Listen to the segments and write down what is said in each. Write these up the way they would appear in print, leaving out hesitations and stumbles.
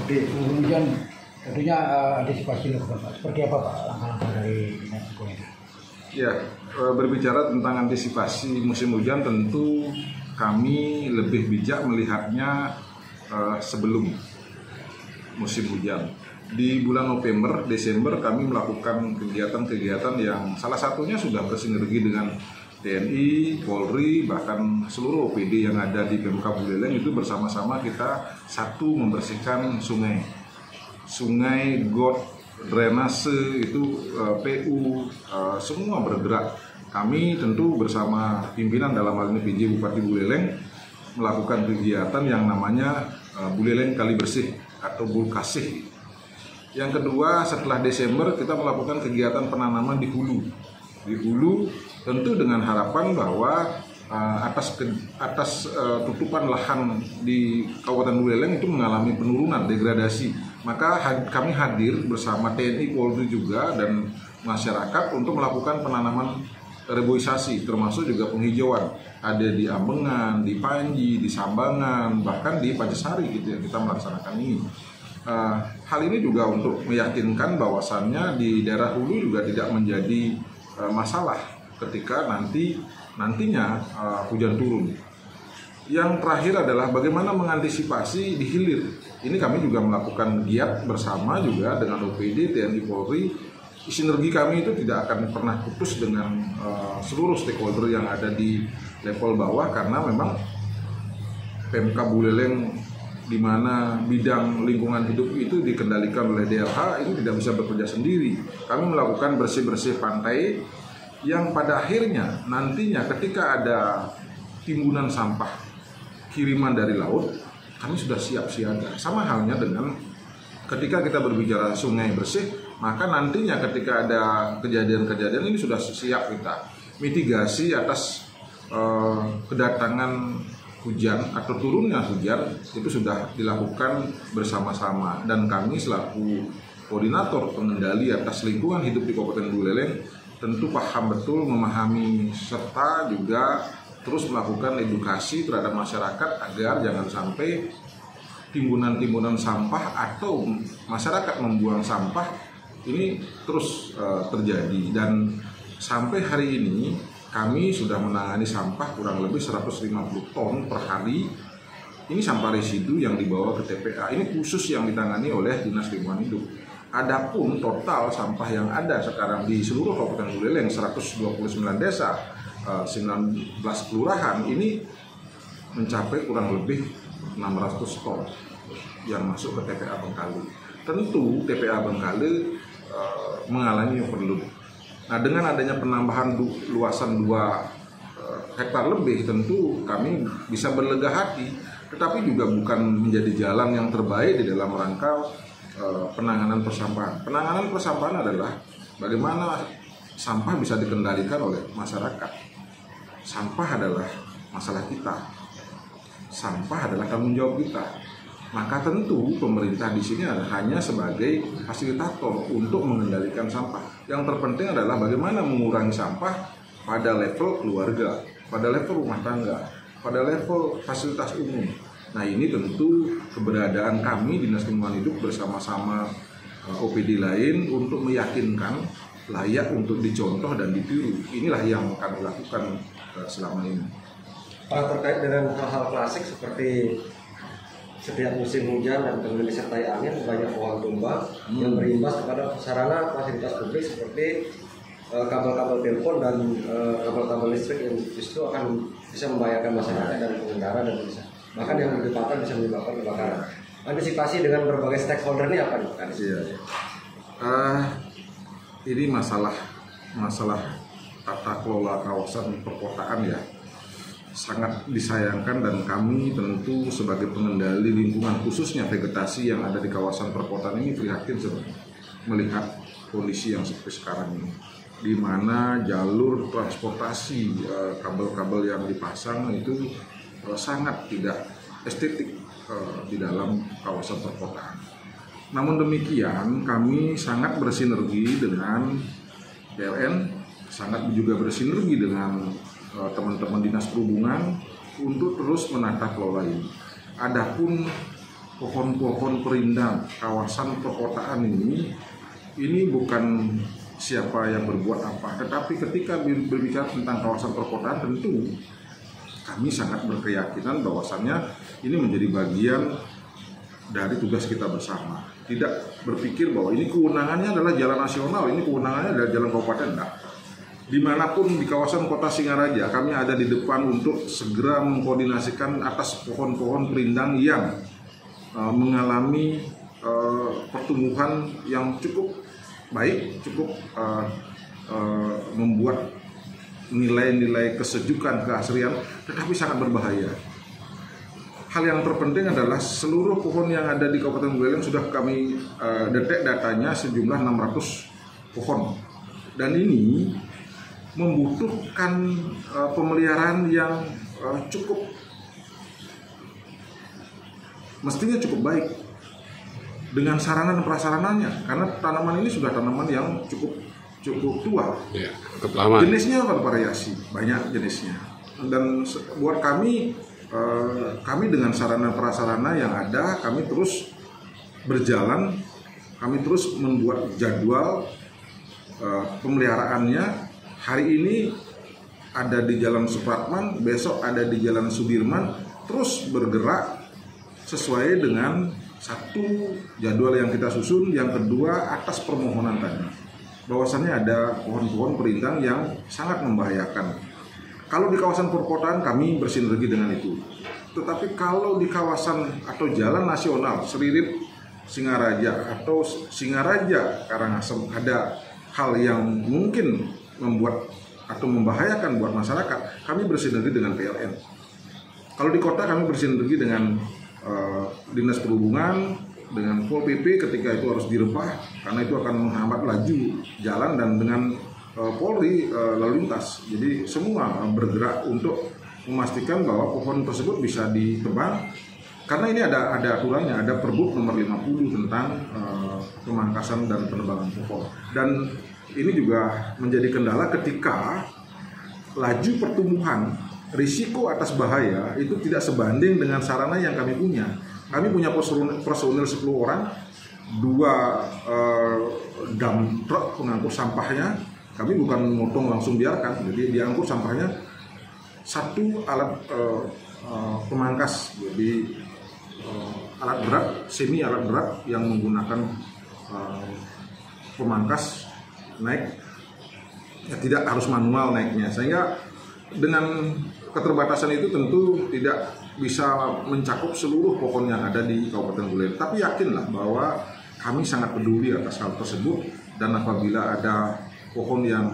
gede. musim hujan tentunya antisipasi dilakukan Pak. Seperti apa Pak langkah-langkah dari Dinas Lingkungan Hidup? Ya, berbicara tentang antisipasi musim hujan tentu kami lebih bijak melihatnya sebelum musim hujan. Di bulan November, Desember kami melakukan kegiatan-kegiatan yang salah satunya sudah bersinergi dengan TNI, Polri, bahkan seluruh OPD yang ada di Pemkab Buleleng itu bersama-sama kita satu membersihkan sungai, got, drainase itu PU, semua bergerak. Kami tentu bersama pimpinan dalam hal ini PJ Bupati Buleleng melakukan kegiatan yang namanya Buleleng Kali Bersih atau Bulkasih. Yang kedua, setelah Desember kita melakukan kegiatan penanaman di hulu. Di hulu tentu dengan harapan bahwa atas tutupan lahan di Kabupaten Buleleng itu mengalami penurunan, degradasi. Maka kami hadir bersama TNI, Polri juga dan masyarakat untuk melakukan penanaman reboisasi, termasuk juga penghijauan. Ada di Ambengan, di Panji, di Sambangan, bahkan di Pancasari gitu ya, kita melaksanakan ini. Hal ini juga untuk meyakinkan bahwasannya di daerah hulu juga tidak menjadi masalah ketika nantinya hujan turun. Yang terakhir adalah bagaimana mengantisipasi di hilir. Ini kami juga melakukan giat bersama juga dengan OPD, TNI, Polri. Sinergi kami itu tidak akan pernah putus dengan seluruh stakeholder yang ada di level bawah, karena memang Pemkab Buleleng di mana bidang lingkungan hidup itu dikendalikan oleh DLH ini tidak bisa bekerja sendiri. Kami melakukan bersih-bersih pantai yang pada akhirnya nantinya ketika ada timbunan sampah kiriman dari laut, kami sudah siap siaga. Sama halnya dengan ketika kita berbicara sungai bersih, maka nantinya ketika ada kejadian-kejadian ini sudah siap kita mitigasi atas kedatangan hujan atau turunnya hujan itu sudah dilakukan bersama-sama, dan kami selaku koordinator pengendali atas lingkungan hidup di Kabupaten Buleleng tentu paham betul, memahami serta juga terus melakukan edukasi terhadap masyarakat agar jangan sampai timbunan-timbunan sampah atau masyarakat membuang sampah ini terus terjadi. Dan sampai hari ini kami sudah menangani sampah kurang lebih 150 ton per hari. Ini sampah residu yang dibawa ke TPA. Ini khusus yang ditangani oleh Dinas Lingkungan Hidup. Adapun total sampah yang ada sekarang di seluruh Kabupaten Buleleng 129 desa, 19 kelurahan ini mencapai kurang lebih 600 ton yang masuk ke TPA Bengkale. Tentu TPA Bengkale mengalami overload. Nah, dengan adanya penambahan luasan 2 hektar lebih, tentu kami bisa berlega hati, tetapi juga bukan menjadi jalan yang terbaik di dalam rangka penanganan persampahan. Penanganan persampahan adalah bagaimana sampah bisa dikendalikan oleh masyarakat. Sampah adalah masalah kita. Sampah adalah tanggung jawab kita. Maka tentu pemerintah di sini hanya sebagai fasilitator untuk mengendalikan sampah. Yang terpenting adalah bagaimana mengurangi sampah pada level keluarga, pada level rumah tangga, pada level fasilitas umum. Nah, ini tentu keberadaan kami Dinas Lingkungan Hidup bersama-sama OPD lain untuk meyakinkan layak untuk dicontoh dan ditiru. Inilah yang kami lakukan selama ini. Terkait dengan hal-hal klasik seperti setiap musim hujan dan kemudian disertai angin, banyak pohon tumbang yang berimbas kepada sarana fasilitas publik seperti kabel-kabel telepon dan kabel-kabel listrik yang justru akan bisa membahayakan masyarakat dan pengendara dan bahkan yang lebih fatal bisa menyebabkan kebakaran. Antisipasi dengan berbagai stakeholder ini apa nih? Ini masalah tata kelola kawasan perkotaan ya, sangat disayangkan, dan kami tentu sebagai pengendali lingkungan khususnya vegetasi yang ada di kawasan perkotaan ini prihatin melihat kondisi yang seperti sekarang ini, di mana jalur transportasi kabel-kabel yang dipasang itu sangat tidak estetik di dalam kawasan perkotaan. Namun demikian kami sangat bersinergi dengan PLN, sangat juga bersinergi dengan teman-teman Dinas Perhubungan untuk terus menata kelola ini. Adapun pohon-pohon perindang kawasan perkotaan ini bukan siapa yang berbuat apa, tetapi ketika berbicara tentang kawasan perkotaan tentu kami sangat berkeyakinan bahwasannya ini menjadi bagian dari tugas kita bersama. Tidak berpikir bahwa ini kewenangannya adalah jalan nasional, ini kewenangannya adalah jalan kabupaten. Nah, dimanapun di kawasan kota Singaraja, kami ada di depan untuk segera mengkoordinasikan atas pohon-pohon perindang yang mengalami pertumbuhan yang cukup baik, cukup membuat nilai-nilai kesejukan, keasrian, tetapi sangat berbahaya. Hal yang terpenting adalah seluruh pohon yang ada di Kabupaten Buleleng sudah kami detek datanya sejumlah 600 pohon. Dan ini membutuhkan pemeliharaan yang mestinya cukup baik dengan sarana dan prasarananya, karena tanaman ini sudah tanaman yang cukup tua. Ya, cukup lama. Jenisnya bervariasi, banyak jenisnya. Dan buat kami dengan sarana prasarana yang ada, kami terus berjalan, kami terus membuat jadwal pemeliharaannya. Hari ini ada di Jalan Supratman, besok ada di Jalan Sudirman, terus bergerak sesuai dengan satu jadwal yang kita susun. Yang kedua, atas permohonan tadi, bahwasannya ada pohon-pohon perindang yang sangat membahayakan. Kalau di kawasan perkotaan kami bersinergi dengan itu. Tetapi kalau di kawasan atau jalan nasional Seririt Singaraja atau Singaraja Karangasem ada hal yang mungkin membuat atau membahayakan buat masyarakat, kami bersinergi dengan PLN. Kalau di kota kami bersinergi dengan Dinas Perhubungan, dengan Pol PP ketika itu harus direbah karena itu akan menghambat laju jalan, dan dengan Polri lalu lintas. Jadi semua bergerak untuk memastikan bahwa pohon tersebut bisa ditebang, karena ini ada aturannya, ada Pergub nomor 50 tentang pemangkasan dan penebangan pohon. Dan ini juga menjadi kendala ketika laju pertumbuhan, risiko atas bahaya itu tidak sebanding dengan sarana yang kami punya. Kami punya personil 10 orang, 2 dump truck pengangkut sampahnya. Kami bukan motong langsung biarkan, jadi diangkut sampahnya, 1 alat pemangkas, jadi alat berat, semi alat berat yang menggunakan pemangkas naik, ya tidak harus manual naiknya, sehingga dengan keterbatasan itu tentu tidak bisa mencakup seluruh pohon yang ada di Kabupaten Buleleng. Tapi yakinlah bahwa kami sangat peduli atas hal tersebut, dan apabila ada pohon yang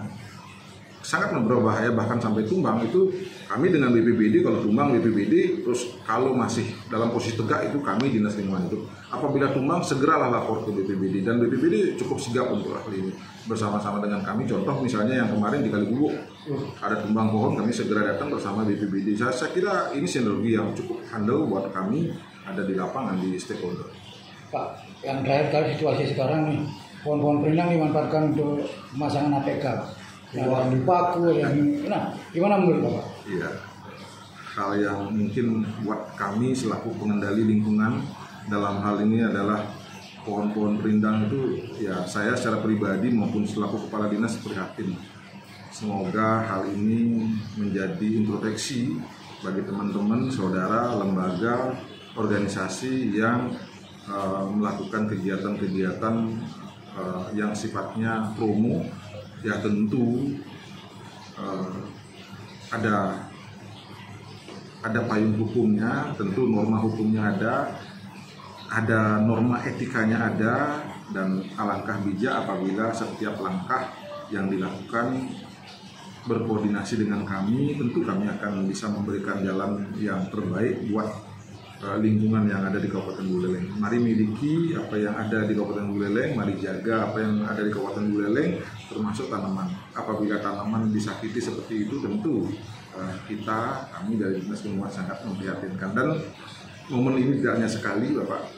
sangat berbahaya bahkan sampai tumbang, itu kami dengan BPBD, kalau tumbang BPBD, terus kalau masih dalam posisi tegak itu kami Dinas Lingkungan Hidup. Apabila tumbang segeralah lapor ke BPBD, dan BPBD cukup sigap untuk hal ini bersama-sama dengan kami. Contoh misalnya yang kemarin di Kalibubuk ada tumbang pohon, kami segera datang bersama BPBD. Saya kira ini sinergi yang cukup handal buat kami ada di lapangan, di stakeholder. Pak, yang terakhir situasi sekarang nih, pohon-pohon perindang dimanfaatkan untuk pemasangan APK. Yang dipaku, nah gimana menurut Bapak? Iya, hal yang mungkin buat kami selaku pengendali lingkungan dalam hal ini adalah pohon-pohon perindang itu, ya saya secara pribadi maupun selaku kepala dinas prihatin. Semoga hal ini menjadi introspeksi bagi teman-teman, saudara, lembaga, organisasi yang melakukan kegiatan-kegiatan yang sifatnya promo. Ya tentu ada payung hukumnya, tentu norma hukumnya ada norma etikanya ada, dan alangkah bijak apabila setiap langkah yang dilakukan berkoordinasi dengan kami, tentu kami akan bisa memberikan jalan yang terbaik buat lingkungan yang ada di Kabupaten Buleleng. Mari miliki apa yang ada di Kabupaten Buleleng, mari jaga apa yang ada di Kabupaten Buleleng, termasuk tanaman. Apabila tanaman disakiti seperti itu, tentu kami dari Dinas Lingkungan sangat memprihatinkan. Dan momen ini tidak hanya sekali, Bapak.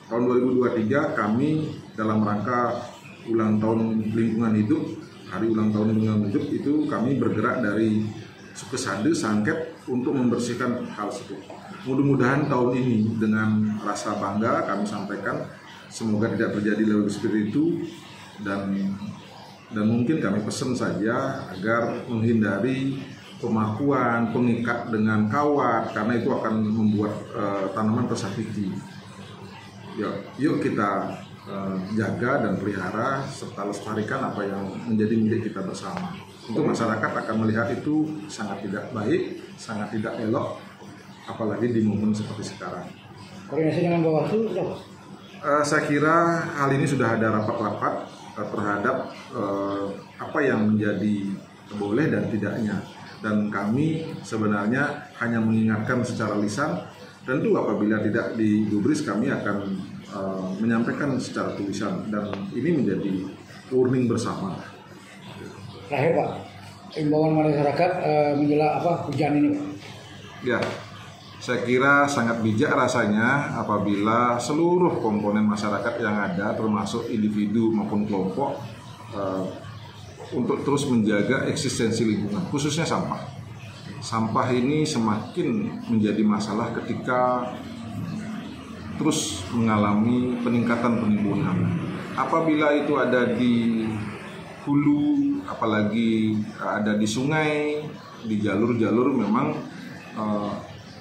Tahun 2023 kami dalam rangka ulang tahun lingkungan hidup, hari ulang tahun lingkungan hidup itu kami bergerak dari kesade sangket untuk membersihkan hal tersebut. Mudah-mudahan tahun ini dengan rasa bangga kami sampaikan semoga tidak terjadi lebih seperti itu, dan mungkin kami pesan saja agar menghindari pemakuan, pengikat dengan kawat, karena itu akan membuat tanaman tersakiti. Yuk kita jaga dan pelihara serta lestarikan apa yang menjadi milik kita bersama. Untuk masyarakat akan melihat itu sangat tidak baik, sangat tidak elok, apalagi di momen seperti sekarang. Koordinasi dengan Bawaslu sudah, Pak? Saya kira hal ini sudah ada rapat-rapat terhadap apa yang menjadi boleh dan tidaknya. Dan kami sebenarnya hanya mengingatkan secara lisan. Tentu apabila tidak digubris kami akan menyampaikan secara tulisan, dan ini menjadi warning bersama. Terakhir Pak, imbauan masyarakat menjelang hujan ini Pak. Ya, saya kira sangat bijak rasanya apabila seluruh komponen masyarakat yang ada, termasuk individu maupun kelompok, untuk terus menjaga eksistensi lingkungan, khususnya sampah. Sampah ini semakin menjadi masalah ketika terus mengalami peningkatan penimbunan. Apabila itu ada di hulu, apalagi ada di sungai, di jalur-jalur memang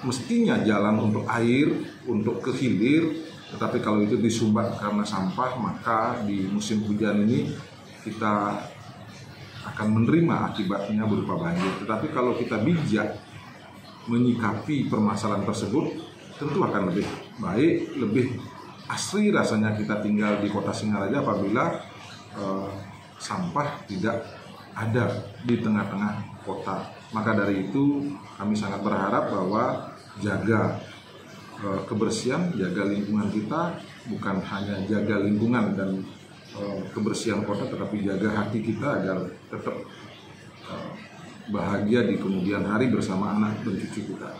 mestinya jalan untuk air, untuk ke hilir. Tetapi kalau itu disumbat karena sampah, maka di musim hujan ini kita akan menerima akibatnya berupa banjir. Tetapi kalau kita bijak menyikapi permasalahan tersebut, tentu akan lebih baik, lebih asri rasanya kita tinggal di kota Singaraja apabila sampah tidak ada di tengah-tengah kota. Maka dari itu kami sangat berharap bahwa jaga kebersihan, jaga lingkungan kita, bukan hanya jaga lingkungan dan kebersihan kota, tetapi jaga hati kita agar tetap bahagia di kemudian hari bersama anak dan cucu kita.